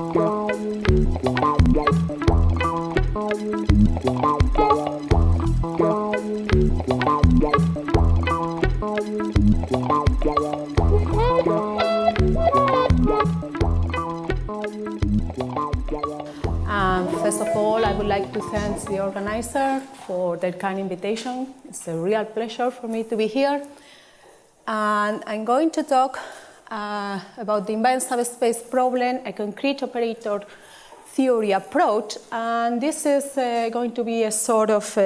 First of all, I would like to thank the organizer for their kind invitation. It's a real pleasure for me to be here. And I'm going to talk about the invariant subspace problem, a concrete operator theory approach. And this is going to be a sort of,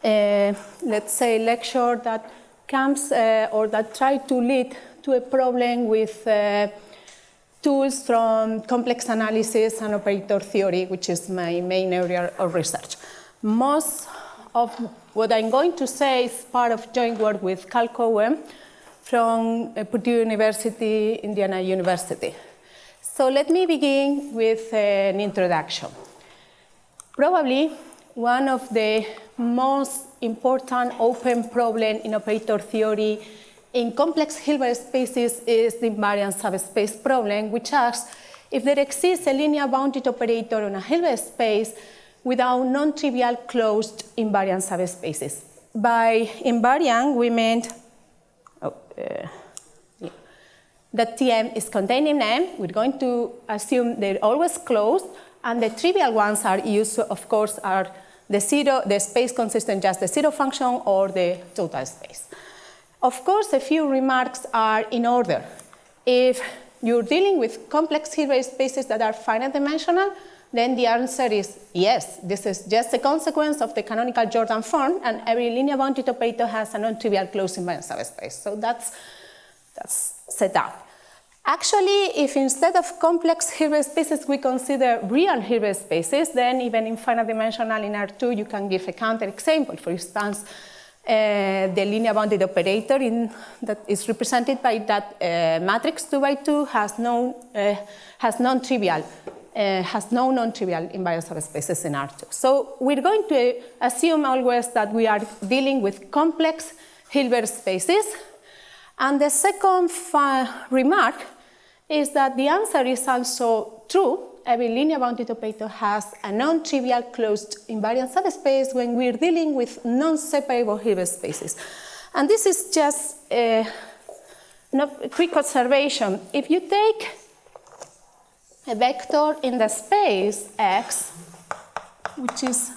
let's say, lecture that comes or that tries to lead to a problem with tools from complex analysis and operator theory, which is my main area of research. Most of what I'm going to say is part of joint work with Carl Cohen from Purdue University, Indiana University. So let me begin with an introduction. Probably one of the most important open problems in operator theory in complex Hilbert spaces is the invariant subspace problem, which asks if there exists a linear bounded operator on a Hilbert space without non-trivial closed invariant subspaces. By invariant, we meant that Tm is contained in M. We're going to assume they're always closed, and the trivial ones are used, of course, are the space consistent just the zero function or the total space. Of course, a few remarks are in order. If you're dealing with complex Hilbert spaces that are finite dimensional, then the answer is yes. This is just a consequence of the canonical Jordan form, and every linear bounded operator has a non-trivial closed invariant subspace. So that's set up. Actually, if instead of complex Hilbert spaces we consider real Hilbert spaces, then even in finite dimensional in R2 you can give a counterexample. For instance, the linear bounded operator that is represented by that matrix 2 by 2 has no non-trivial invariant subspaces in R2. So we're going to assume always that we are dealing with complex Hilbert spaces. And the second remark is that the answer is also true. Every linear bounded operator has a non-trivial closed invariant subspace when we're dealing with non-separable Hilbert spaces. And this is just a quick observation. If you take a vector in the space X, which is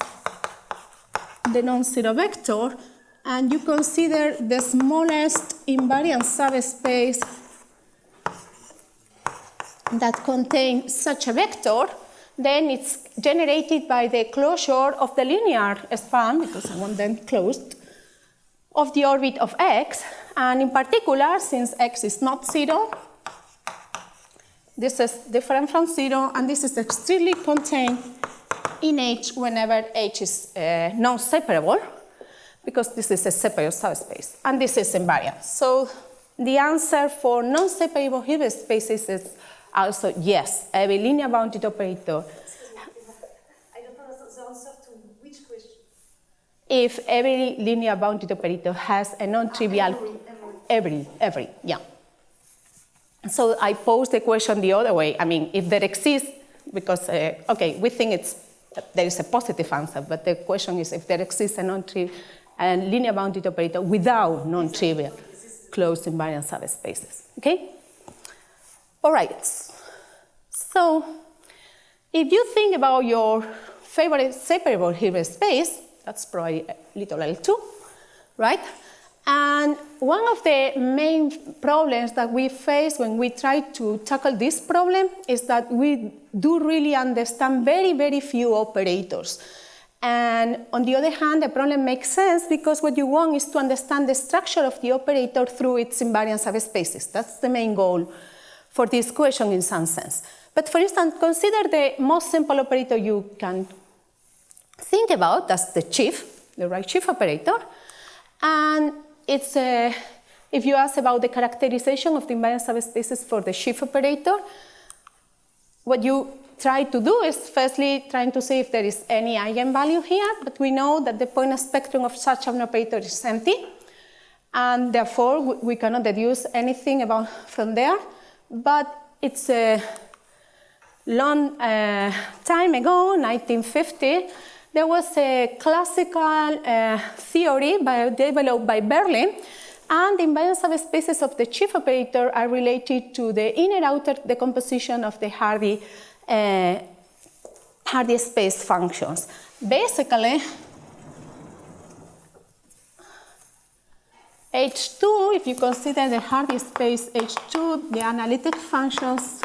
the non-zero vector, and you consider the smallest invariant subspace that contains such a vector, then it's generated by the closure of the linear span, because I want them closed, of the orbit of X. And in particular, since X is not zero, this is different from zero, and this is extremely contained in H whenever H is non-separable, because this is a separable subspace, and this is invariant. So the answer for non-separable Hilbert spaces is also yes, every linear bounded operator. I don't know the answer to which question? If every linear bounded operator has a non-trivial, every, yeah. So I pose the question the other way. I mean, if there exists, because, okay, we think there is a positive answer, but the question is if there exists a linear bounded operator without non-trivial closed invariant subspaces, okay? All right, so if you think about your favorite separable Hilbert space, that's probably little L2, right? And one of the main problems that we face when we try to tackle this problem is that we do really understand very, very few operators. And on the other hand, the problem makes sense because what you want is to understand the structure of the operator through its invariant subspaces. That's the main goal for this question in some sense. But for instance, consider the most simple operator you can think about, that's the Schiff, the right Schiff operator. And it's if you ask about the characterization of the invariant subspaces for the Schiff operator, what you try to do is firstly trying to see if there is any eigenvalue here, but we know that the point spectrum of such an operator is empty, and therefore we cannot deduce anything from there. But it's long time ago, 1950, there was a classical theory developed by Berlin, and the invariant subspaces of the chief operator are related to the inner-outer decomposition of the Hardy space functions. Basically, H2, if you consider the Hardy space H2, the analytic functions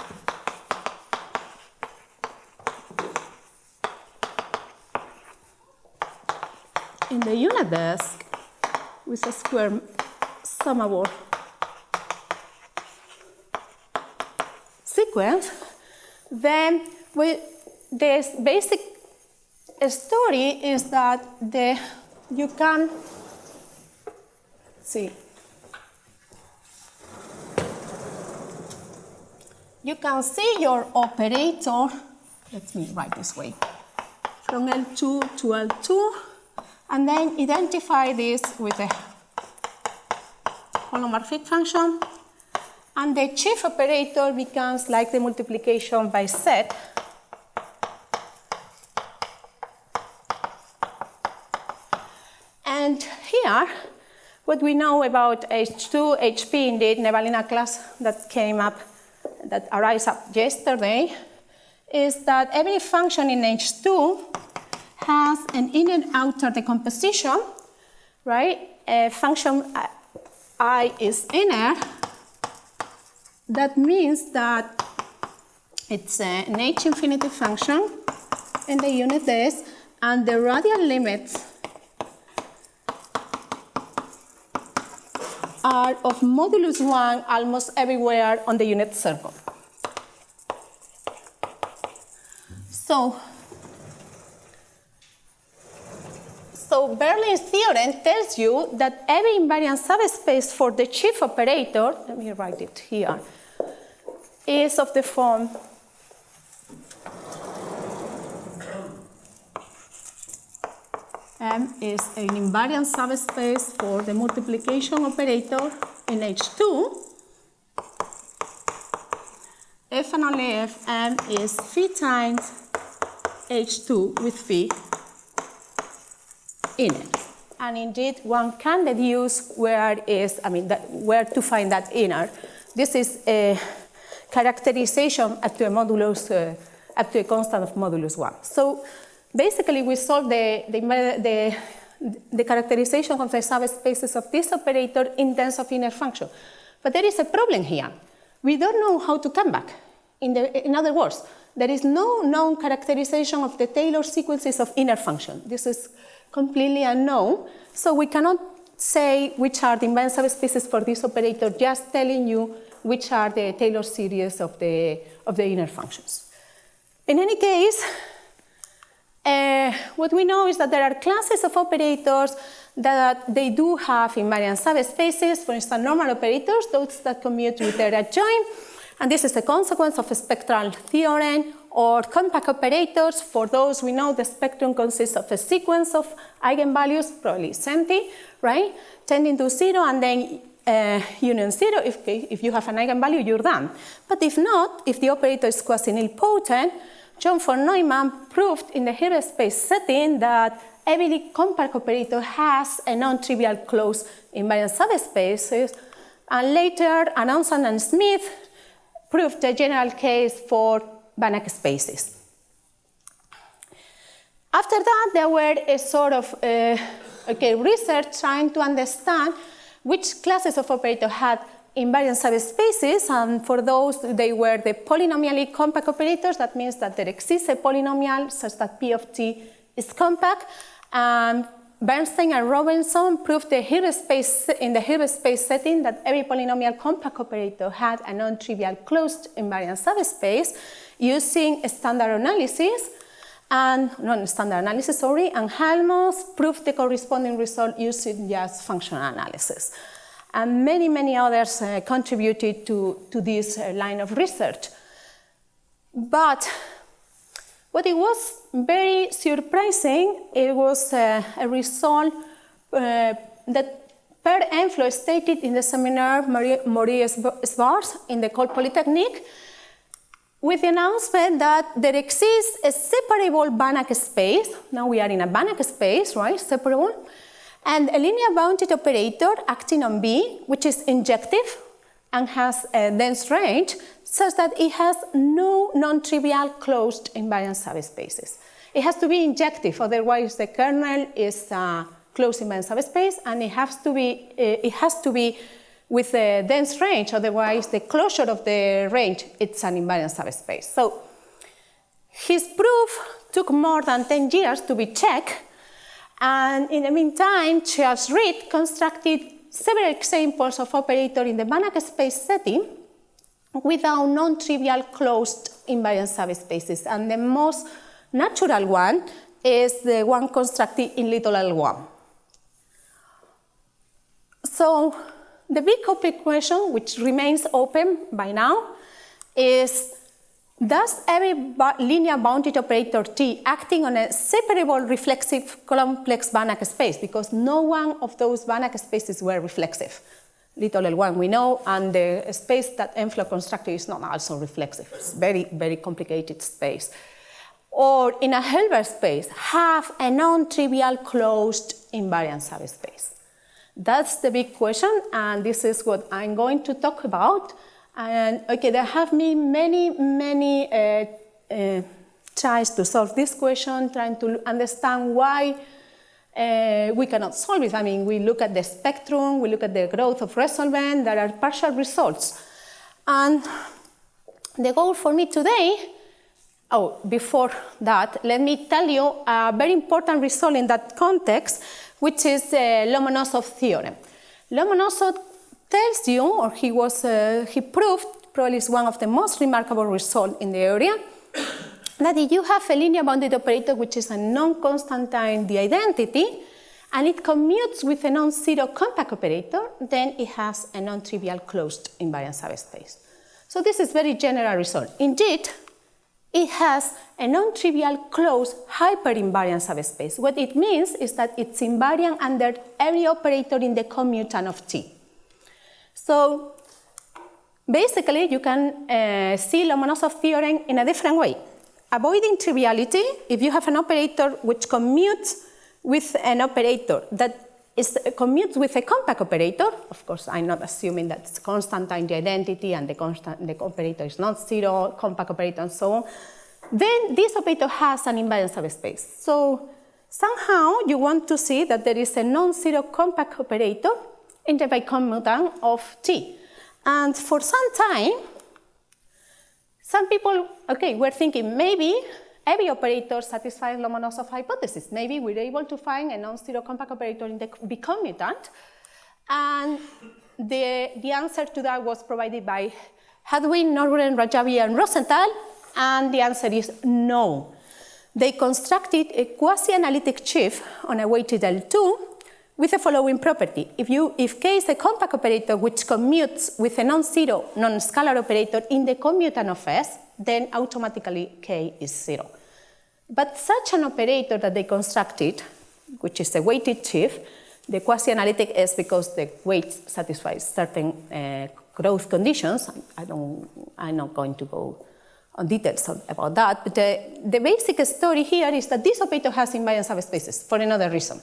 in the unit disk with a square summable sequence, then this basic story is that you can see. You can see your operator, let me write this way, from L2 to L2, and then identify this with a holomorphic function, and the chief operator becomes like the multiplication by set. And here, what we know about H2, HP, indeed, Nevalina class that arrived up yesterday, is that every function in H2 has an inner and outer decomposition, right? A function I is inner. That means that it's an H infinity function in the unit disk, and the radial limits are of modulus 1 almost everywhere on the unit circle. So Berlin's theorem tells you that every invariant subspace for the chief operator, let me write it here, is of the form M is an invariant subspace for the multiplication operator in H2. If and only if M is phi times H2 with phi in it. And indeed, one can deduce where to find that inner. This is a characterization up to a modulus, up to a constant of modulus 1. So basically, we solve the characterization of the subspaces of this operator in terms of inner function. But there is a problem here. We don't know how to come back. In other words, there is no known characterization of the Taylor sequences of inner function. This is completely unknown. So we cannot say which are the invariant subspaces for this operator, just telling you which are the Taylor series of the inner functions. In any case, what we know is that there are classes of operators that they do have invariant subspaces, for instance, normal operators, those that commute with their adjoint, and this is a consequence of a spectral theorem, or compact operators. For those, we know the spectrum consists of a sequence of eigenvalues, probably it's empty, right, tending to 0, and then union 0. If you have an eigenvalue, you're done. But if not, if the operator is quasi-nilpotent, Jonhn Von Neumann proved in the Hilbert space setting that every compact operator has a non-trivial closed invariant subspaces, and later Anonson and Smith proved the general case for Banach spaces. After that, there were a sort of research trying to understand which classes of operators had invariant subspaces, and for those, they were the polynomially compact operators. That means that there exists a polynomial such that P of t is compact. And Bernstein and Robinson proved in the Hilbert space setting that every polynomial compact operator had a non-trivial closed invariant subspace using a standard analysis, and non-standard analysis, sorry, and Helmholtz proved the corresponding result using just functional analysis. And many, many others contributed to this line of research. But what it was very surprising, it was a result that Per Enflo stated in the seminar Maurice Svars in the École Polytechnique, with the announcement that there exists a separable Banach space. Now we are in a Banach space, right, separable, and a linear bounded operator acting on B, which is injective and has a dense range, such that it has no non-trivial closed invariant subspaces. It has to be injective, otherwise the kernel is a closed invariant subspace, and it has to be with a dense range, otherwise the closure of the range, it's an invariant subspace. So his proof took more than 10 years to be checked, and in the meantime, Charles Reid constructed several examples of operator in the Banach space setting without non-trivial closed invariant subspaces, and the most natural one is the one constructed in little L1. So the big open question, which remains open by now, is does every linear bounded operator T acting on a separable reflexive complex Banach space? Because no one of those Banach spaces were reflexive. Little L1 we know, and the space that M-Flow constructed is not also reflexive. It's very, very complicated space. Or in a Hilbert space, have a non-trivial closed invariant subspace. That's the big question, and this is what I'm going to talk about. And okay, there have been many tries to solve this question, trying to understand why we cannot solve it. I mean, we look at the spectrum, we look at the growth of resolvent, there are partial results. And the goal for me today, before that, let me tell you a very important result in that context, which is Lomonosov theorem. Lomonosov tells you, or he proved, probably is one of the most remarkable results in the area, that if you have a linear bounded operator which is a non-Constantine d-identity, and it commutes with a non-zero compact operator, then it has a non-trivial closed invariant subspace. So this is very general result. Indeed, it has a non-trivial closed hyperinvariant subspace. What it means is that it's invariant under every operator in the commutant of T. So basically, you can see Lomonosov theorem in a different way. Avoiding triviality, if you have an operator which commutes with an operator that commutes with a compact operator, of course, I'm not assuming that it's Constantine the identity and the operator is not zero, compact operator, and so on, then this operator has an invariant subspace. So somehow you want to see that there is a non-zero compact operator in the bicommutant of T. And for some time, some people, were thinking maybe every operator satisfies Lomonosov hypothesis. Maybe we're able to find a non-zero compact operator in the bicommutant. And the answer to that was provided by Hadwin, Norgren, Rajavi, and Rosenthal. And the answer is no. They constructed a quasi-analytic sheaf on a weighted L2 with the following property. If K is a compact operator which commutes with a non-zero non-scalar operator in the commutant of S, then automatically K is zero. But such an operator that they constructed, which is a weighted sheaf, the quasi-analytic is because the weight satisfies certain growth conditions. I'm not going to go on details about that, but the basic story here is that this operator has invariant subspaces for another reason.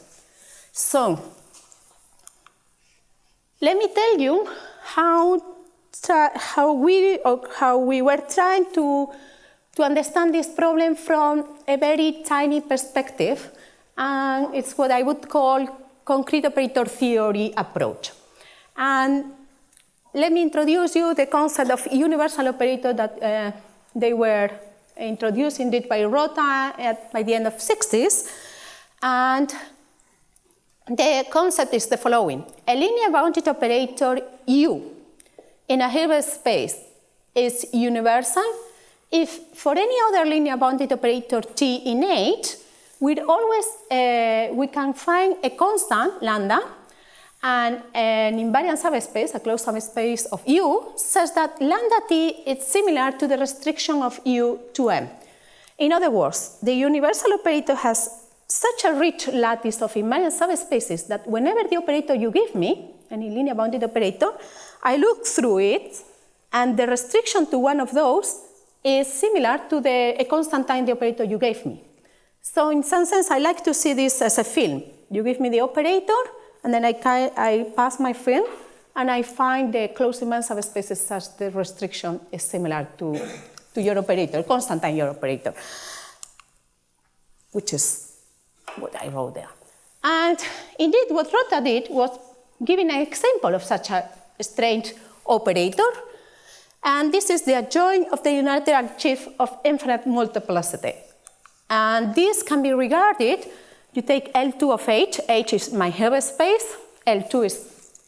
So let me tell you how we were trying to understand this problem from a very tiny perspective, and it's what I would call concrete operator theory approach. And let me introduce you the concept of universal operator that they were introduced indeed by Rota by the end of the 60s. And the concept is the following. A linear bounded operator U in a Hilbert space is universal if for any other linear bounded operator T in H, we can find a constant, lambda, and an invariant subspace, a closed subspace of U, such that lambda T is similar to the restriction of U to M. In other words, the universal operator has such a rich lattice of invariant subspaces that whenever the operator you give me, any linear bounded operator, I look through it, and the restriction to one of those is similar to a constant time the operator you gave me. So in some sense, I like to see this as a film. You give me the operator, and then I pass my film, and I find the closed invariant subspaces such the restriction is similar to your operator, constant time your operator, which is what I wrote there. And indeed, what Rota did was giving an example of such a strange operator. And this is the adjoint of the unilateral sheaf of infinite multiplicity. And this can be regarded, you take L2 of H is my Hilbert space, L2 is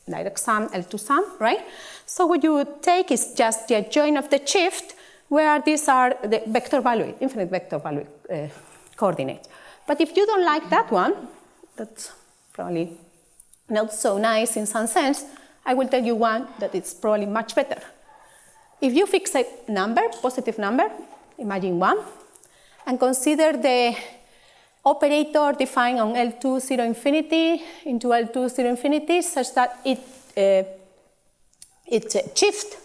direct sum, L2 sum, right? So what you would take is just the adjoint of the shift, where these are the vector value, infinite vector value coordinates. But if you don't like that one, that's probably not so nice in some sense, I will tell you one that it's probably much better. If you fix a number, positive number, imagine 1, and consider the operator defined on L2 0 infinity into L2 0 infinity such that it shifts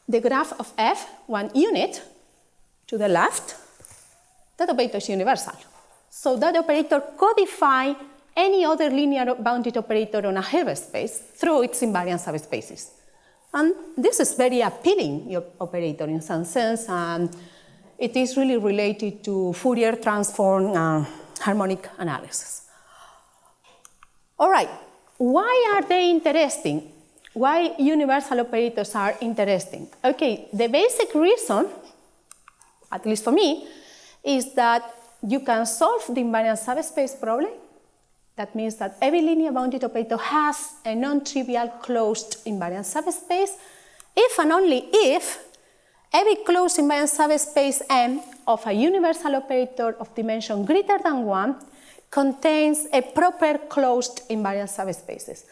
the graph of f 1 unit to the left, that operator is universal. So that operator codifies any other linear bounded operator on a Hilbert space through its invariant subspaces. And this is very appealing, your operator, in some sense, and it is really related to Fourier transform and harmonic analysis. All right, why are they interesting? Why universal operators are interesting? Okay, the basic reason, at least for me, is that you can solve the invariant subspace problem. That means that every linear bounded operator has a non-trivial closed invariant subspace if and only if every closed invariant subspace M of a universal operator of dimension greater than 1 contains a proper closed invariant subspaces.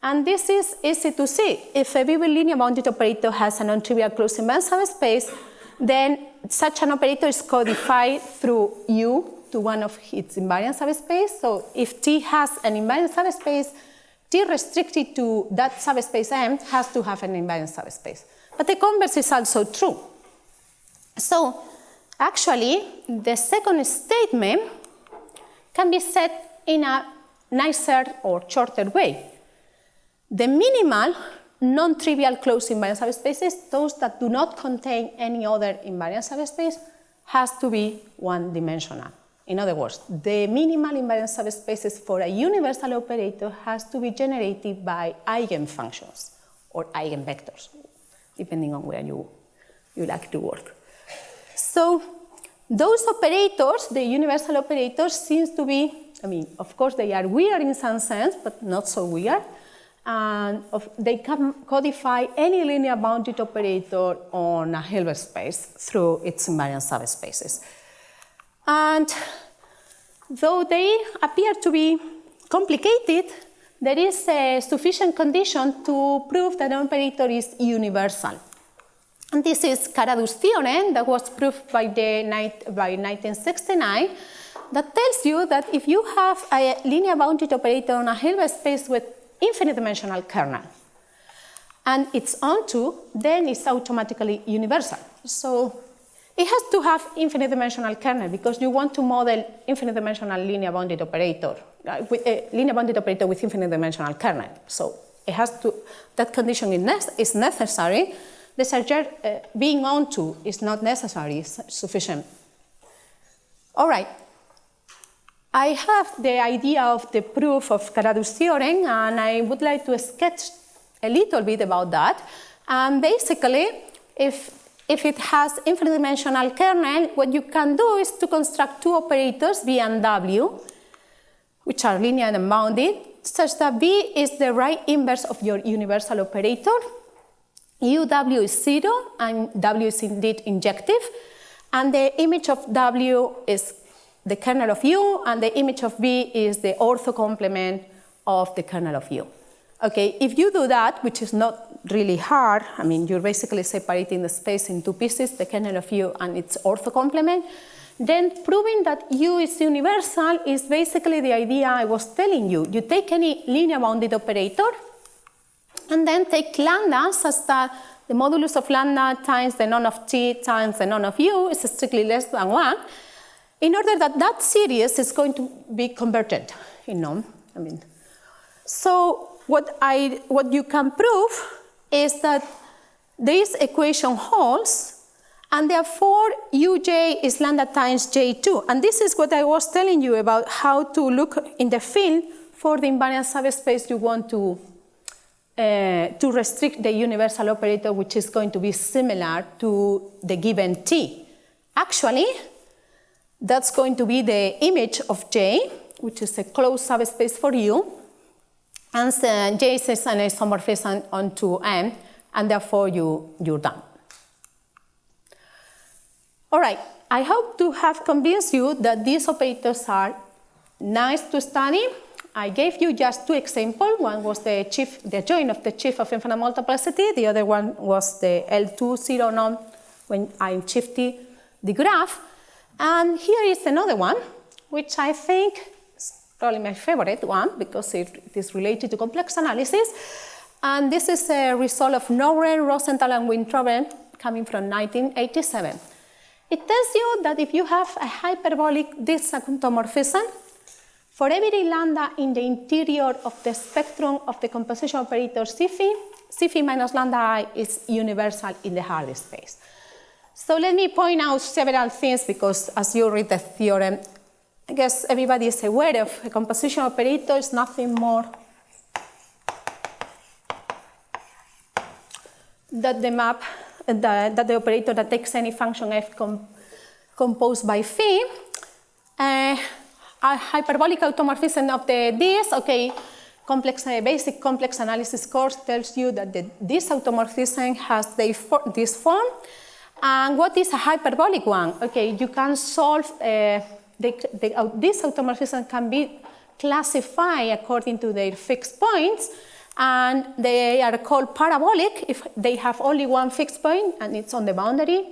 And this is easy to see. If every linear bounded operator has a non-trivial closed invariant subspace, then such an operator is codified through U to one of its invariant subspace. So if T has an invariant subspace, T restricted to that subspace M has to have an invariant subspace. But the converse is also true. So actually, the second statement can be said in a nicer or shorter way. The minimal non-trivial closed invariant subspaces, those that do not contain any other invariant subspace, has to be one-dimensional. In other words, the minimal invariant subspaces for a universal operator has to be generated by eigenfunctions or eigenvectors, depending on where you like to work. So those operators, the universal operators, seems to be, I mean, of course they are weird in some sense, but not so weird. And they can codify any linear bounded operator on a Hilbert space through its invariant subspaces. And though they appear to be complicated, there is a sufficient condition to prove that an operator is universal. And this is Gallardo's theorem that was proved by 1969 that tells you that if you have a linear bounded operator on a Hilbert space with infinite dimensional kernel and it's onto, then it's automatically universal. So it has to have infinite dimensional kernel because you want to model infinite dimensional linear bounded operator, with a linear bounded operator with infinite dimensional kernel. So it has to, that condition is necessary. The surgery being onto is not necessary, it's sufficient. All right. I have the idea of the proof of Gallardo's theorem, and I would like to sketch a little bit about that. And basically, if it has infinite dimensional kernel, what you can do is to construct two operators, V and W, which are linear and bounded, such that V is the right inverse of your universal operator. UW is 0, and W is indeed injective. And the image of W is the kernel of U, and the image of V is the ortho complement of the kernel of U. Okay, if you do that, which is not really hard, I mean, you're basically separating the space in two pieces, the kernel of U and its ortho complement, then proving that U is universal is basically the idea I was telling you. You take any linear bounded operator, and then take lambda such that the modulus of lambda times the non of t times the non of u is strictly less than 1, in order that that series is going to be converted in non. So what you can prove is that this equation holds, and therefore uj is lambda times j2. And this is what I was telling you about how to look in the field for the invariant subspace you want to restrict the universal operator, which is going to be similar to the given t. Actually, that's going to be the image of J, which is a closed subspace for U, and J is an isomorphism onto M, and therefore you're done. All right, I hope to have convinced you that these operators are nice to study. I gave you just two examples. One was the adjoint of the chief of infinite multiplicity. The other one was the L2 zero norm when I'm shifting the graph. And here is another one, which I think is probably my favorite one because it is related to complex analysis. And this is a result of Norren, Rosenthal, and Wintrover coming from 1987. It tells you that if you have a hyperbolic disk automorphism, for every lambda in the interior of the spectrum of the composition operator phi minus lambda I is universal in the Hardy space. So let me point out several things because as you read the theorem, I guess everybody is aware of a composition operator is nothing more that the map, that the operator that takes any function f composed by phi. A hyperbolic automorphism of the disk, okay, basic complex analysis course tells you that this automorphism has this form. And what is a hyperbolic one? Okay, you can solve, this automorphism can be classified according to their fixed points, and they are called parabolic if they have only one fixed point and it's on the boundary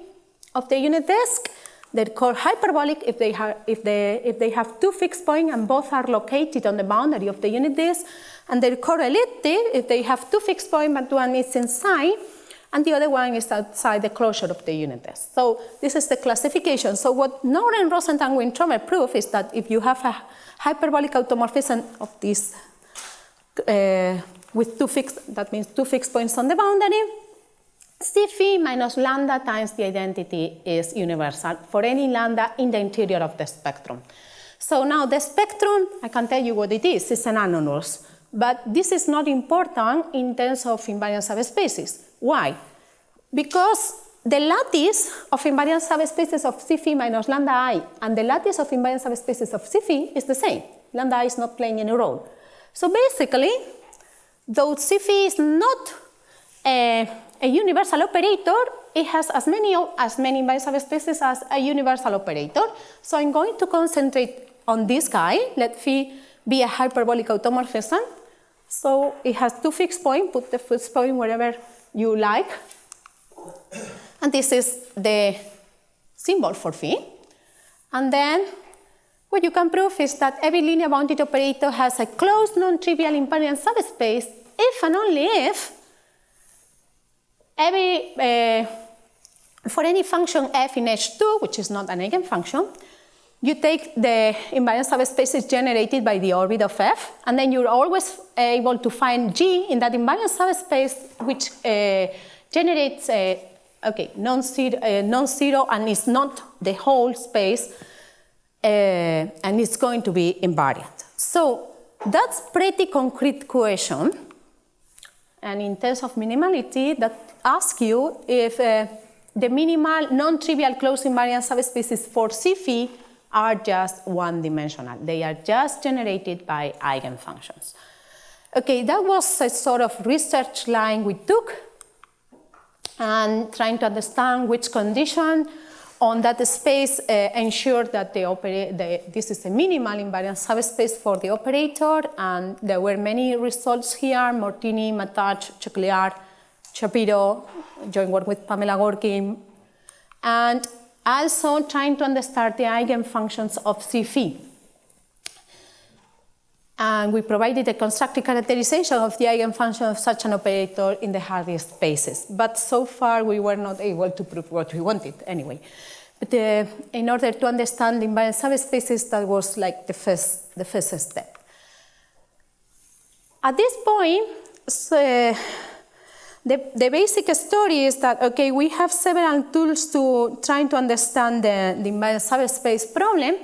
of the unit disk. They're called hyperbolic if they have two fixed points and both are located on the boundary of the unit disk, and they're called elliptic if they have two fixed points but one is inside and the other one is outside the closure of the unit disk. So this is the classification. So what Norren, Rosenthal, and Wintrover prove is that if you have a hyperbolic automorphism of this with that means two fixed points on the boundary, phi minus lambda times the identity is universal for any lambda in the interior of the spectrum. So now the spectrum, I can tell you what it is, it's an anonymous. But this is not important in terms of invariant subspaces. Why? Because the lattice of invariant subspaces of phi minus lambda I and the lattice of invariant subspaces of phi is the same. Lambda I is not playing any role. So basically, though phi is not a universal operator, it has as many invariant subspaces as a universal operator. So I'm going to concentrate on this guy. Let phi be a hyperbolic automorphism. So it has two fixed points. Put the fixed point wherever you like. And this is the symbol for phi. And then what you can prove is that every linear bounded operator has a closed non-trivial invariant subspace if and only if for any function f in H2, which is not an eigenfunction, you take the invariant subspaces generated by the orbit of f, and then you're always able to find G in that invariant subspace, which generates non-zero and is not the whole space, and it's going to be invariant. So that's pretty concrete question. And in terms of minimality, that asks you if the minimal non-trivial closed invariant subspaces for phi are just one-dimensional. They are just generated by eigenfunctions. Okay, that was a sort of research line we took and trying to understand which condition on that space ensure that this is a minimal invariant subspace for the operator, and there were many results here: Mortini, Matach, Chocliard, Shapiro, joint work with Pamela Gorky, and also trying to understand the eigenfunctions of phi. And we provided a constructed characterization of the eigenfunction of such an operator in the Hardy spaces. But so far, we were not able to prove what we wanted anyway. But in order to understand invariant subspaces, that was like the first step. At this point, so, the basic story is that, okay, we have several tools to try to understand the invariant subspace problem.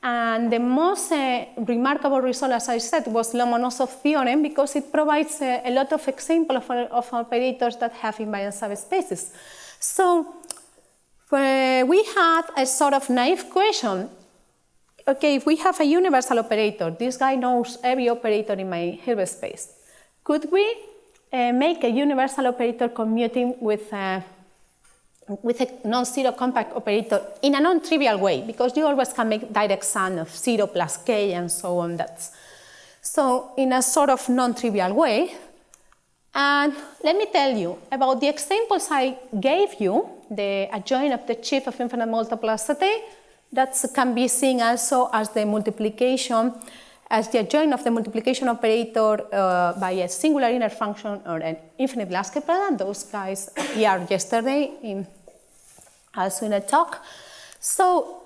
And the most remarkable result, as I said, was Lomonosov theorem, because it provides a lot of examples of operators that have invariant subspaces. So we had a sort of naive question. Okay, if we have a universal operator, this guy knows every operator in my Hilbert space. Could we make a universal operator commuting with a non-zero compact operator in a non-trivial way, because you always can make direct sum of 0 plus k and so on. So in a sort of non-trivial way. And let me tell you about the examples I gave you, the adjoint of the chief of infinite multiplicity, that can be seen also as the multiplication, as the adjoint of the multiplication operator by a singular inner function or an infinite Lasker product. Those guys appeared yesterday also in a talk. So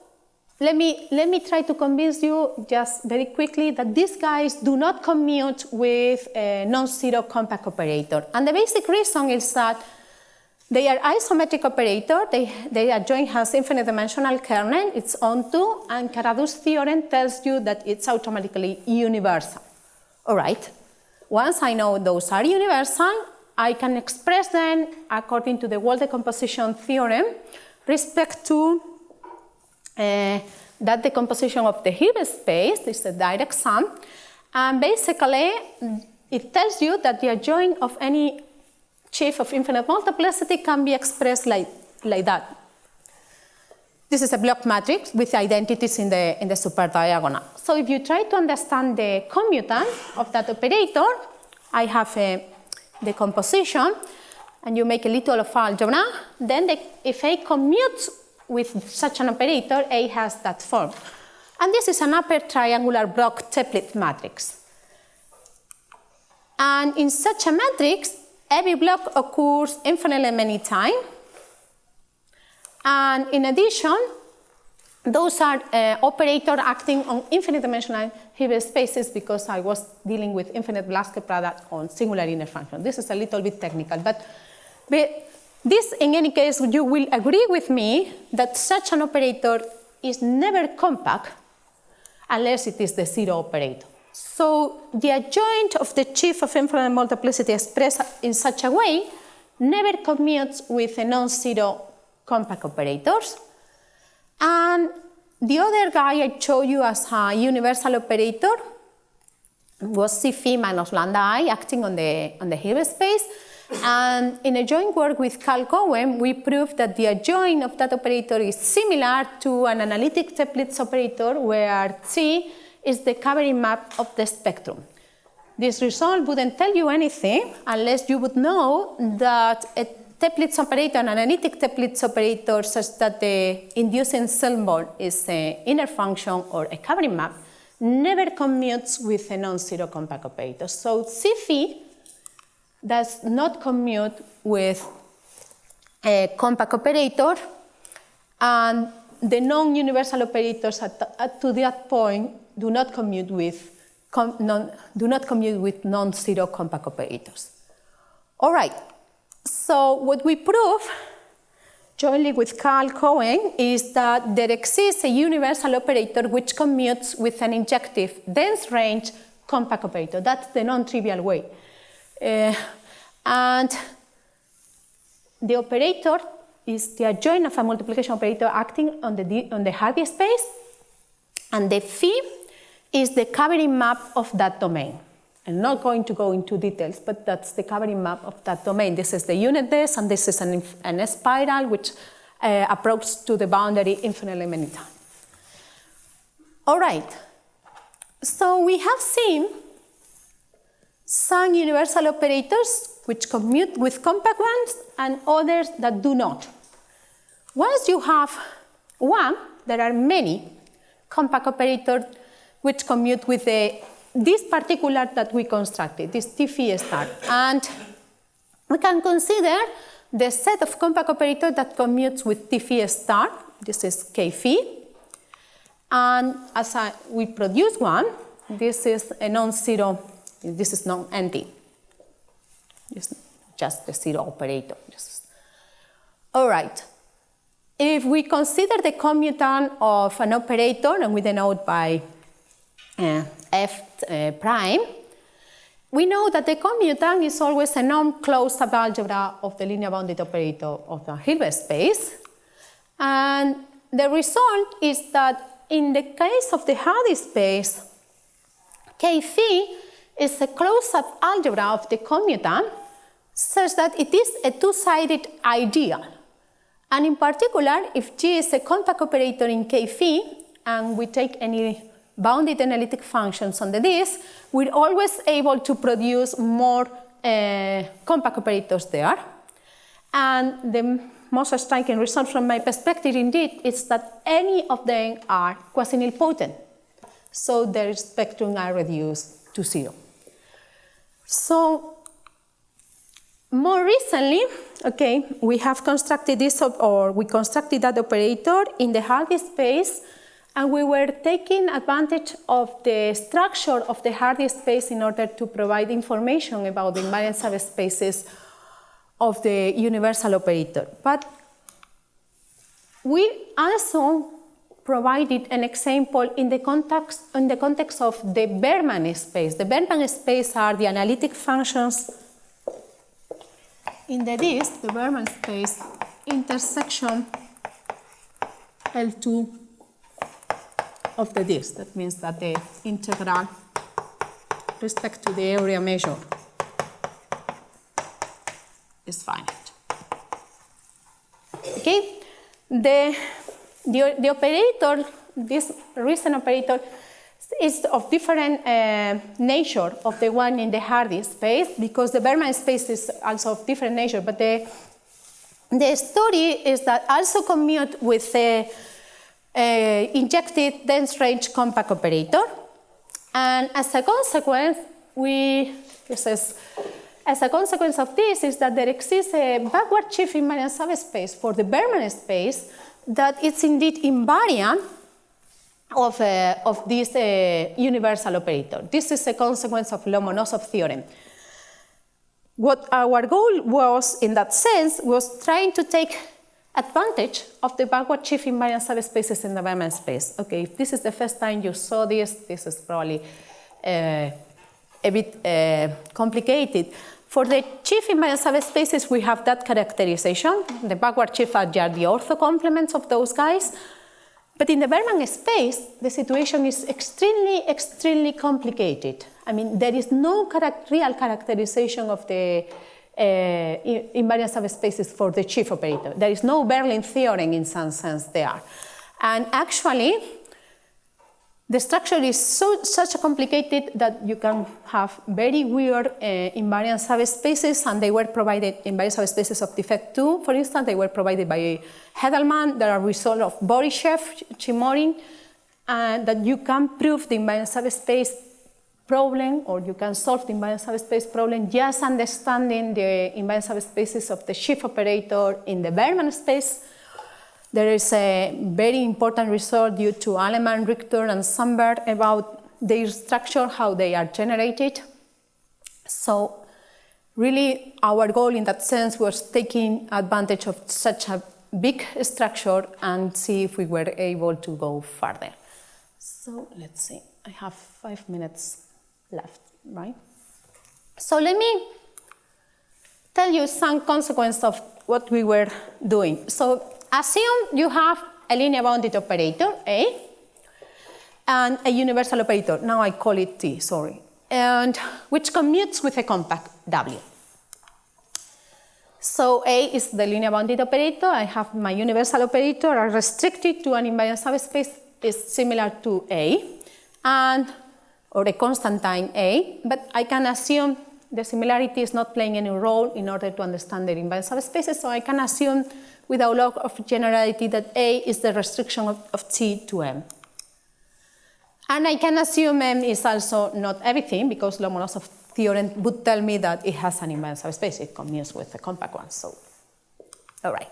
let me try to convince you just very quickly that these guys do not commute with a non-zero compact operator. And the basic reason is that they are isometric operator. Their adjoint has infinite dimensional kernel, it's onto, and Caradou's theorem tells you that it's automatically universal. All right. Once I know those are universal, I can express them according to the wall decomposition theorem respect to that decomposition of the Hilbert space, this is a direct sum, and basically it tells you that the adjoint of any chief of infinite multiplicity can be expressed like that. This is a block matrix with identities in the superdiagonal. So if you try to understand the commutant of that operator, I have the composition, and you make a little of algebra, then if A commutes with such an operator, A has that form. And this is an upper triangular block triplet matrix. And in such a matrix, every block occurs infinitely many times. And in addition, those are operators acting on infinite dimensional Hilbert spaces, because I was dealing with infinite Lasker product on singular inner function. This is a little bit technical, but this, in any case, you will agree with me that such an operator is never compact unless it is the zero operator. So the adjoint of the chief of infinite multiplicity expressed in such a way never commutes with a non-zero compact operators. And the other guy I showed you as a universal operator was C minus lambda I acting on the Hilbert space. And in a joint work with Carl Cohen, we proved that the adjoint of that operator is similar to an analytic templates operator where T is the covering map of the spectrum. This result wouldn't tell you anything unless you would know that a templates operator, an analytic templates operator such that the inducing symbol is an inner function or a covering map, never commutes with a non-zero compact operator. So C does not commute with a compact operator, and the non-universal operators to that point do not commute with non-zero compact operators. All right. So what we prove, jointly with Carl Cohen, is that there exists a universal operator which commutes with an injective dense range compact operator. That's the non-trivial way. And the operator is the adjoint of a multiplication operator acting on the Hardy space, and the phi is the covering map of that domain. I'm not going to go into details, but that's the covering map of that domain. This is the unit disk, and this is an spiral which approaches to the boundary infinitely many times. All right. So we have seen some universal operators which commute with compact ones and others that do not. Once you have one, there are many compact operators which commute with the this particular that we constructed, this T phi star. And we can consider the set of compact operators that commutes with T phi star. This is K phi. And as we produce one, this is a non-zero, this is non-empty. Just the zero operator. All right. If we consider the commutant of an operator, and we denote by f prime, we know that the commutant is always a non-closed subalgebra of the linear bounded operator of the Hilbert space. And the result is that in the case of the Hardy space, K phi is a closed subalgebra of the commutant such that it is a two-sided ideal. And in particular, if G is a compact operator in K phi, and we take any bounded analytic functions on the disk, we're always able to produce more compact operators there. And the most striking result from my perspective, indeed, is that any of them are quasi-nilpotent. So their spectrum are reduced to zero. So more recently, okay, we have constructed this, or we constructed that operator in the Hardy space, and we were taking advantage of the structure of the Hardy space in order to provide information about the invariant subspaces of the universal operator. But we also provided an example in the context of the Berman space. The Berman space are the analytic functions in the disk, the Berman space intersection L2 of the disk. That means that the integral respect to the area measure is finite. Okay, the operator, this recent operator, is of different nature of the one in the Hardy space, because the Berman space is also of different nature, but the story is that also commute with the injected dense range compact operator. And as a consequence, as a consequence of this is that there exists a backward shift invariant subspace for the Berman space that is indeed invariant of this universal operator. This is a consequence of Lomonosov theorem. What our goal was in that sense was trying to take advantage of the backward shift invariant subspaces in the Berman space. Okay, if this is the first time you saw this, this is probably a bit complicated. For the shift invariant subspaces, we have that characterization. The backward shift are the ortho complements of those guys. But in the Berman space, the situation is extremely complicated. I mean, there is no real characterization of the invariant subspaces for the shift operator. There is no Berlin theorem in some sense there. And actually, the structure is such complicated that you can have very weird invariant subspaces, and they were provided invariant subspaces of defect 2, for instance. They were provided by Hedelman. They are a result of Borishev, Chimorin, and that you can prove the invariant subspace problem, or you can solve the invariant subspace problem just understanding the invariant subspaces of the shift operator in the Berman space. There is a very important result due to Aleman, Richter, and Sandberg about their structure, how they are generated. So really, our goal in that sense was taking advantage of such a big structure and see if we were able to go further. So let's see, I have 5 minutes left, right? So let me tell you some consequence of what we were doing. So assume you have a linear bounded operator, A, and a universal operator, now I call it T, sorry, and which commutes with a compact W. So A is the linear bounded operator, I have my universal operator are restricted to an invariant subspace is similar to A, or a constantine A, but I can assume the similarity is not playing any role in order to understand the invariant subspaces, so I can assume without law of generality that A is the restriction of T to M. And I can assume M is also not everything, because Lomonosov theorem would tell me that it has an invariant subspace. It commutes with the compact one. So, all right.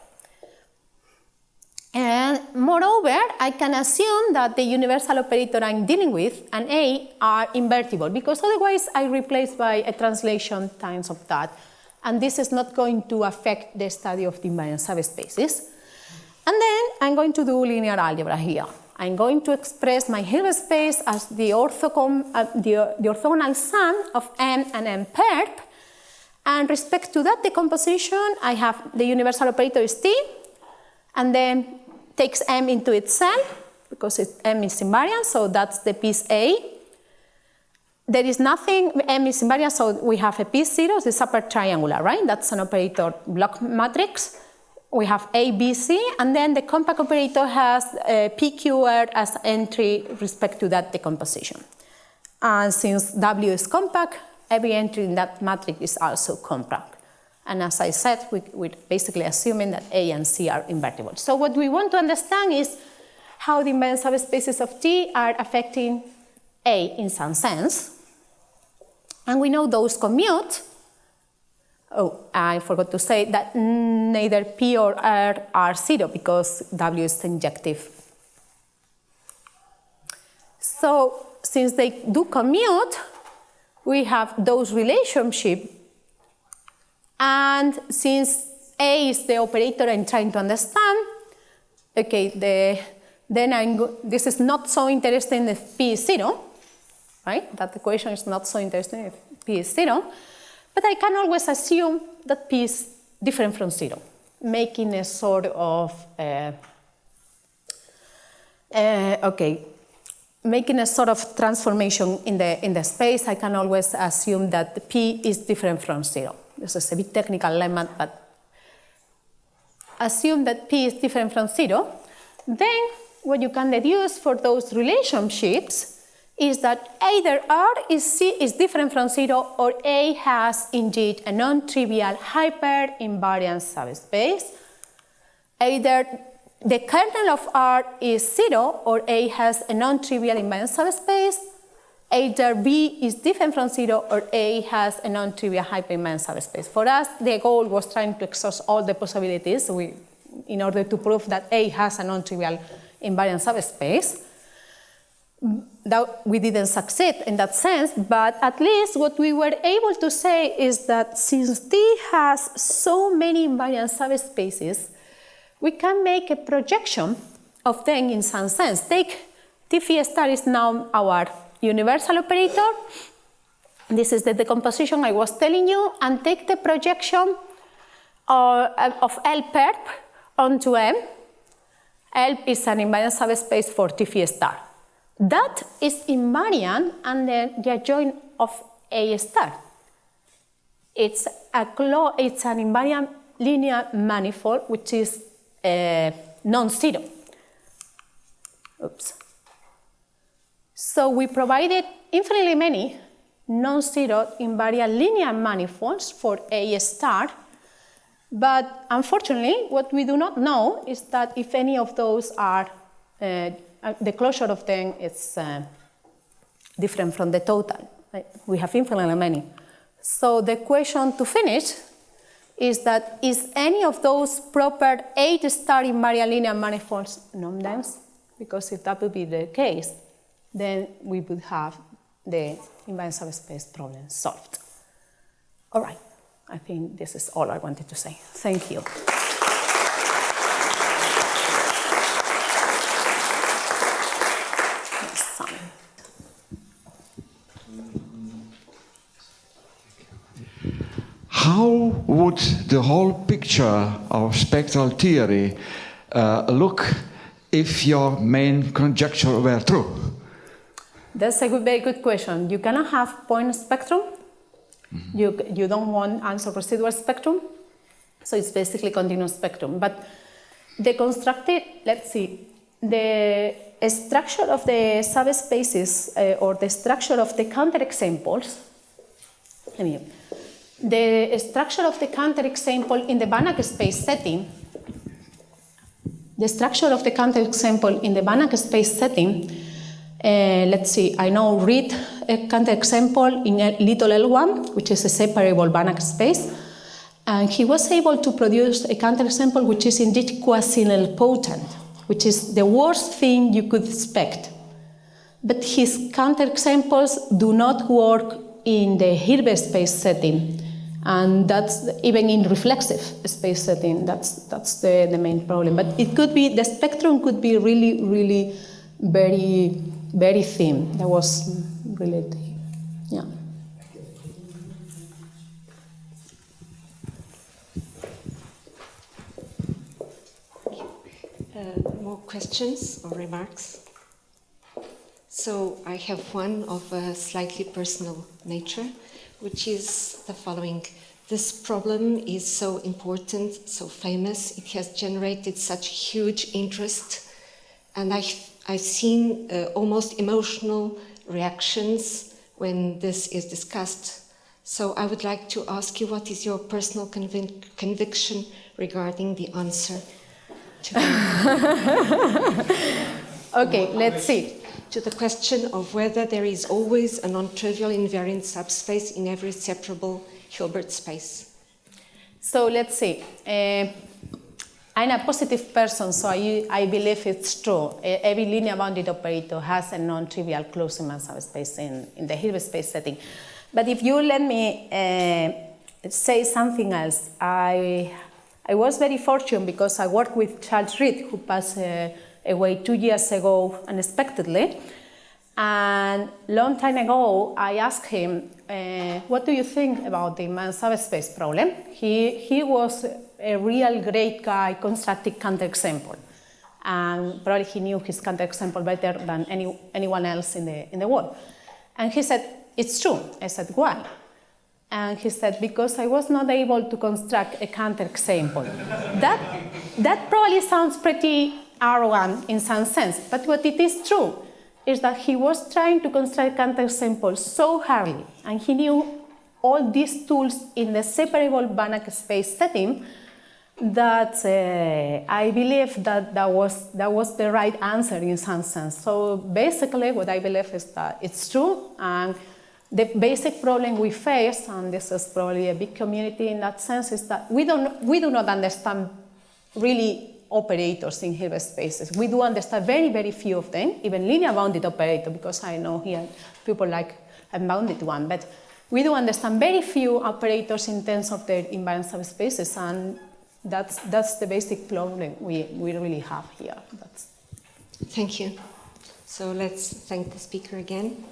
And moreover, I can assume that the universal operator I'm dealing with and A are invertible, because otherwise I replace by a translation times of that. And this is not going to affect the study of the invariant subspaces. And then I'm going to do linear algebra here. I'm going to express my Hilbert space as the orthogonal sum of M and M perp. And respect to that decomposition, I have the universal operator is T, and then takes M into itself, because M is invariant, so that's the piece A. There is nothing, M is invariant, so we have a piece 0, it's upper triangular, right? That's an operator block matrix. We have A, B, C, and then the compact operator has PQR as entry respect to that decomposition. And since W is compact, every entry in that matrix is also compact. And as I said, we're basically assuming that A and C are invertible. So what we want to understand is how the invariant subspaces of T are affecting A in some sense. And we know those commute. Oh, I forgot to say that neither P or R are 0 because W is injective. So since they do commute, we have those relationships. And since A is the operator I'm trying to understand, okay, this is not so interesting if P is 0, right? That equation is not so interesting if P is 0. But I can always assume that P is different from 0, making a sort of, making a sort of transformation in the space. I can always assume that P is different from 0. This is a bit technical lemma, but assume that P is different from 0. Then what you can deduce for those relationships is that either R is different from 0 or A has indeed a non-trivial hyper-invariant subspace. Either the kernel of R is 0 or A has a non-trivial invariant subspace. Either B is different from 0 or A has a non-trivial hyper-invariant subspace. For us, the goal was trying to exhaust all the possibilities in order to prove that A has a non-trivial invariant subspace. That we didn't succeed in that sense, but at least what we were able to say is that since T has so many invariant subspaces, we can make a projection of them in some sense. Take T phi star is now our universal operator. This is the decomposition I was telling you, and take the projection of L perp onto M. L is an invariant subspace for T phi star. That is invariant under the adjoint of A star. It's an invariant linear manifold which is non-zero. Oops. So we provided infinitely many non-zero invariant linear manifolds for A star, but unfortunately what we do not know is that if any of those are the closure of them is different from the total. We have infinitely many. So the question to finish is that is any of those proper 8-star invariant linear manifolds non-dense? Because if that would be the case, then we would have the invariant subspace problem solved. All right, I think this is all I wanted to say. Thank you. How would the whole picture of spectral theory look if your main conjecture were true? That's a very good question. You cannot have point spectrum. You don't want answer residual spectrum. So it's basically continuous spectrum. But the constructed, let's see, the structure of the subspaces or the structure of the counterexamples, the structure of the counterexample in the Banach space setting, let's see, I now read a counterexample in a little L1, which is a separable Banach space. And he was able to produce a counterexample which is indeed quasi-nilpotent, which is the worst thing you could expect. But his counterexamples do not work in the Hilbert space setting. And that's even in reflexive space setting, that's the main problem. But it could be, the spectrum could be really, really very, very thin. That was really, yeah. More questions or remarks? So I have one of a slightly personal nature, which is the following. This problem is so important, so famous, it has generated such huge interest, and I've seen almost emotional reactions when this is discussed. So I would like to ask you, what is your personal conviction regarding the answer to Okay, let's see. To the question of whether there is always a non-trivial invariant subspace in every separable Hilbert space. So let's see. I'm a positive person, so I believe it's true. Every linear bounded operator has a non-trivial closed-Riemann subspace in the Hilbert space setting. But if you let me say something else, I was very fortunate because I worked with Charles Reed, who passed away 2 years ago unexpectedly. And long time ago, I asked him, what do you think about the Riemann subspace problem? He was a real great guy, constructed counterexample. And probably he knew his counterexample better than anyone else in the world. And he said, it's true. I said, why? And he said, because I was not able to construct a counterexample. That probably sounds pretty arrogant in some sense, but what it is true is that he was trying to construct counterexamples so hardly, and he knew all these tools in the separable Banach space setting that I believe that was the right answer in some sense. So basically what I believe is that it's true, and the basic problem we face, and this is probably a big community in that sense, is that we do not understand really operators in Hilbert spaces. We do understand very, very few of them, even linear bounded operator, because I know here people like unbounded one, but we do understand very few operators in terms of their invariant subspaces, and that's the basic problem we really have here. Thank you. So let's thank the speaker again.